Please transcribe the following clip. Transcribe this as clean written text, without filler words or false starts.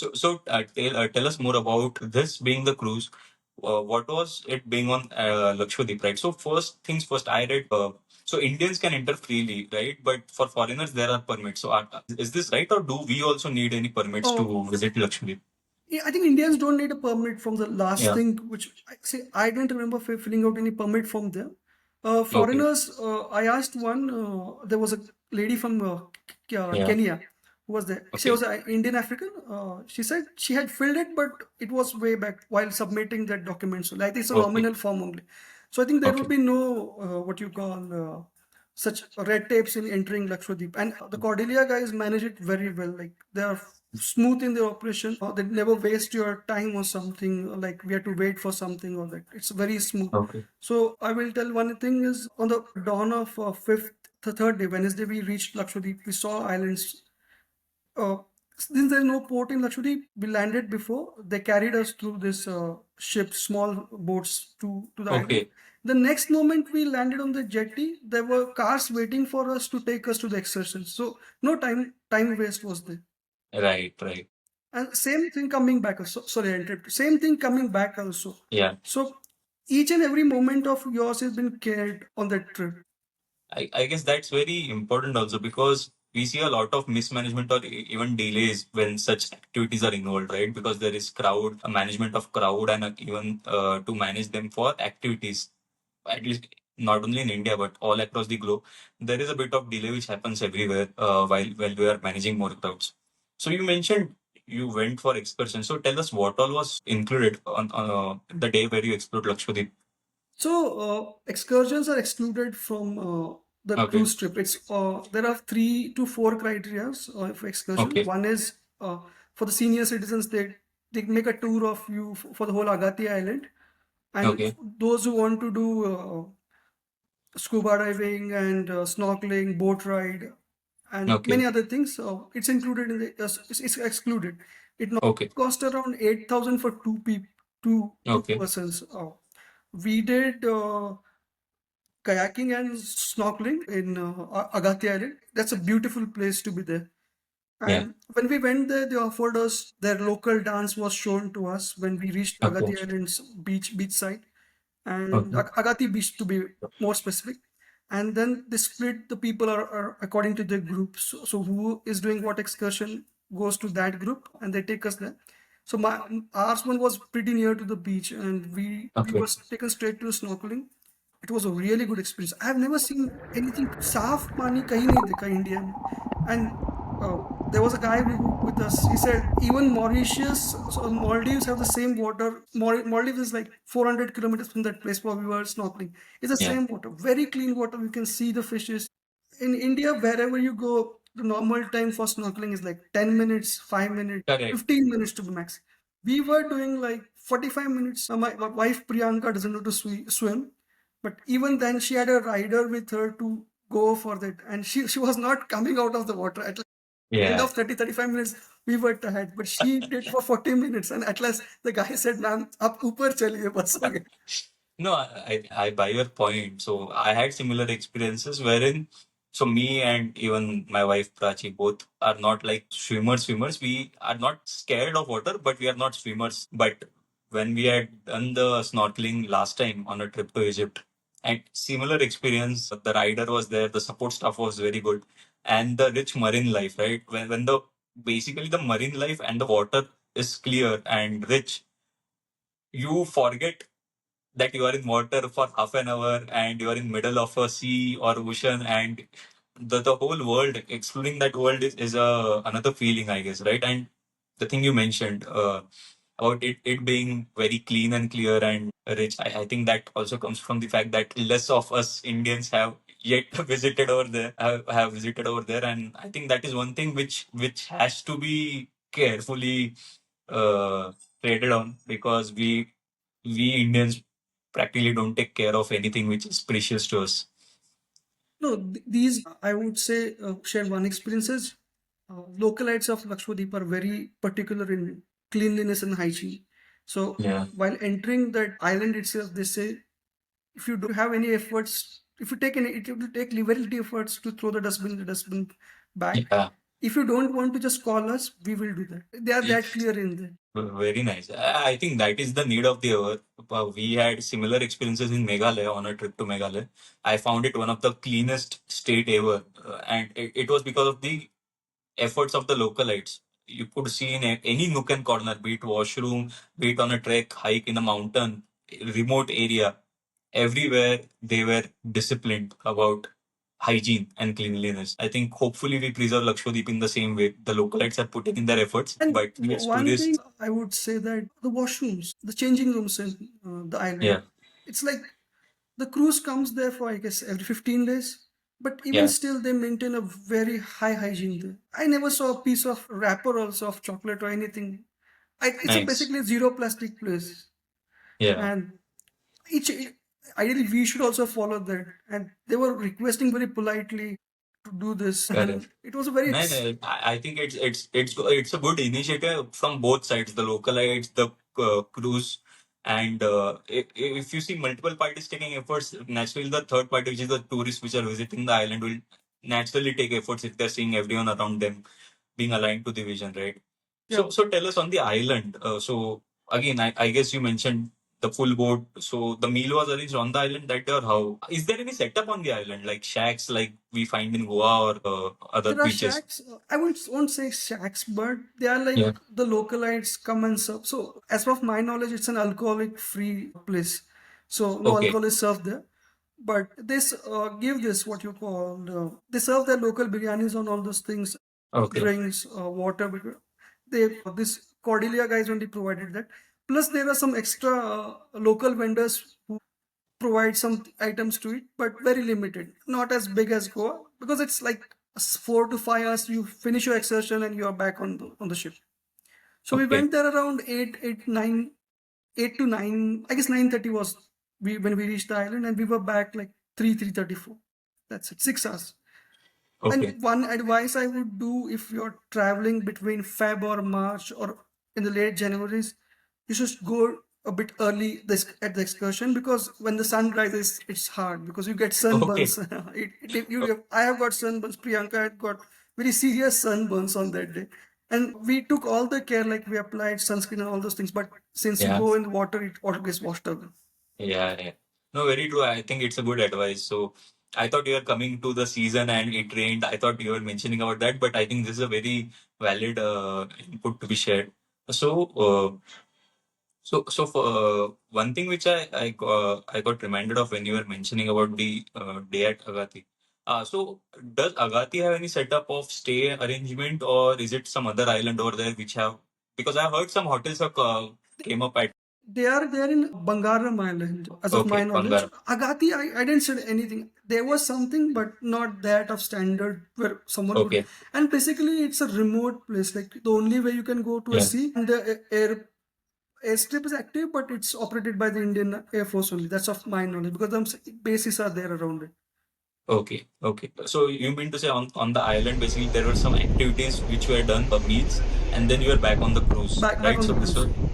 Tell us more about this being the cruise. What was it being on Lakshadweep, right? So first things first, I read. So Indians can enter freely, right? But for foreigners, there are permits. So is this right, or do we also need any permits to visit Lakshadweep? Yeah, I think Indians don't need a permit from the last Yeah. thing, which I say I don't remember filling out any permit from there. Okay. Foreigners, I asked one. There was a lady from Yeah. Kenya who was there. She Okay. was an Indian African. She said she had filled it, but it was way back while submitting that document. So like it's a Okay. nominal form only. So I think there would Okay. be no what you call such red tapes in entering Lakshadweep. And the Cordelia guys manage it very well. Like they are smooth in their operation. They never waste your time or something like we have to wait for something or like it's very smooth. Okay. So I will tell one thing is on the dawn of fifth, the third day, Wednesday, we reached Lakshadweep. We saw islands. Uh, since there's no port in Lakshadweep, we landed before. They carried us through this ship, small boats to the island. Okay. The next moment we landed on the jetty, there were cars waiting for us to take us to the excursions. So no time waste was there. Right. Right. And same thing coming back also. Sorry, I interrupted. Same thing coming back also. Yeah. So each and every moment of yours has been cared on that trip. I guess that's very important also because we see a lot of mismanagement or even delays when such activities are involved, right? Because there is crowd, a management of crowd, and even to manage them for activities, at least not only in India but all across the globe, there is a bit of delay which happens everywhere while we are managing more crowds. So you mentioned you went for excursion. So tell us what all was included on the day where you explored Lakshadweep. So excursions are excluded from the Okay. cruise trip. It's there are 3 to 4 criteria for excursion. Okay. One is for the senior citizens, they make a tour of you for the whole Agatti Island, and Okay. those who want to do scuba diving and snorkeling, boat ride, and many Okay. other things. It's included in the. It's excluded. It not Okay. cost around 8,000 for two Okay. persons. We did kayaking and snorkeling in Agatti Island. That's a beautiful place to be there. Yeah. And when we went there, they offered us their local dance was shown to us when we reached Okay. Agatti Island's beach side and Okay. Agatti Beach to be more specific. And then they split the people are according to their groups. So who is doing what excursion goes to that group and they take us there. So ours one was pretty near to the beach and we Okay. was taken straight to snorkeling. It was a really good experience. I have never seen anything साफ पानी कहीं नहीं देखा India में. And there was a guy with us. He said even Mauritius, so Maldives have the same water. Maldives is like 400 kilometers from that place where we were snorkeling. It's the Yeah. same water, very clean water. You can see the fishes. In India, wherever you go, the normal time for snorkeling is like 10 minutes, 5 minutes, Correct. 15 minutes to be max. We were doing like 45 minutes. My wife Priyanka doesn't know to swim, but even then she had a rider with her to go for that, and she was not coming out of the water. At the end Yeah. of 30-35 minutes, we were tired, but she did for 40 minutes, and at last the guy said, "Ma'am, up upar chaliye bas ho gaya." No, I buy your point. So I had similar experiences wherein, so me and even my wife Prachi both are not like swimmers. We are not scared of water, but we are not swimmers. But when we had done the snorkeling last time on a trip to Egypt, and similar experience, the rider was there, the support staff was very good, and the rich marine life, right? When the basically the marine life and the water is clear and rich, you forget that you are in water for half an hour and you are in middle of a sea or ocean, and the whole world, excluding that world, is another feeling, I guess, right? And the thing you mentioned about it being very clean and clear and rich, I think that also comes from the fact that less of us Indians have yet have visited over there, and I think that is one thing which has to be carefully uh, traded on, because we Indians practically don't take care of anything which is precious to us. No, these I would say share one experiences. Localites of Lakshadweep are very particular in cleanliness and hygiene. So Yeah. while entering that island itself, they say if you don't have any efforts, if you take any, if you take very little efforts to throw the dustbin back, Yeah. If you don't want to just call us, we will do that. They are that clear in there. Very nice. I think that is the need of the hour. We had similar experiences in Meghalaya on a trip to Meghalaya. I found it one of the cleanest state ever, and it was because of the efforts of the localites. You could see in any nook and corner, be it washroom, be it on a trek, hike in a mountain, remote area, everywhere they were disciplined about hygiene and cleanliness. I think hopefully we preserve Lakshadweep in the same way. The localites are putting in their efforts, And but yes, one thing tourists, I would say that the washrooms, the changing rooms in the island, yeah, it's like the cruise comes there for, I guess, every 15 days. But even yeah, still, they maintain a very high hygiene there. I never saw a piece of wrapper also of chocolate or anything. It's a nice, basically a zero plastic place. yeah, And each ideally we should also follow that. And they were requesting very politely to do this. correct. And it was a very No, no, I think it's a good initiative from both sides, the localites, the cruise, and if you see multiple parties taking efforts, naturally the third party, which is the tourists which are visiting the island, will naturally take efforts if they're seeing everyone around them being aligned to the vision, right? yeah. So tell us on the island. So again, I guess you mentioned the full boat. So the meal was arranged on the island that day, or how? Is there any setup on the island, like shacks like we find in Goa or other There are beaches? shacks. I won't say shacks, but they are like Yeah. the localites come and serve. So, as of my knowledge, it's an alcoholic-free place. So, no Okay. alcohol is served there. But this give this what you call they serve their local biryanis on all those things, Okay. drinks, water. They this Cordelia guys only provided that. Plus, there are some extra local vendors who provide some items to it, but very limited. Not as big as Goa because it's like 4 to 5 hours. You finish your excursion and you are back on the ship. So we Okay. went there around 8 to 9. I guess 9:30 was we when we reached the island, and we were back like 3:34. That's it, 6 hours. Okay. And one advice I would do if you're traveling between Feb or March or in the late Januaries, you should go a bit early at the excursion because when the sun rises, it's hard because you get Okay. sunburns. I have got sunburns. Priyanka had got very serious sunburns on that day. And we took all the care, like we applied sunscreen and all those things. But since you Yeah. go in the water, it all gets washed away. Yeah. Yeah. No, very true. I think it's a good advice. So I thought you were coming to the season and it rained. I thought you were mentioning about that, but I think this is a very valid input to be shared. So, so for one thing which I got reminded of when you were mentioning about the day at Agatti. So does Agatti have any setup of stay arrangement, or is it some other island over there which have? Because I heard some hotels have came up at. They are there in Bangaram Island, as of my Okay, knowledge. Bangaram. Agati, I didn't say anything. There was something, but not that of standard where someone would. Okay, And basically, it's a remote place. Like the only way you can go to a yeah. sea, and the airstrip is active, but it's operated by the Indian Air Force only. That's of my knowledge because the bases are there around it. Okay, okay. So you mean to say on the island basically there were some activities which were done, meals, and then you were back on the cruise, Back right? on So the this cruise. was.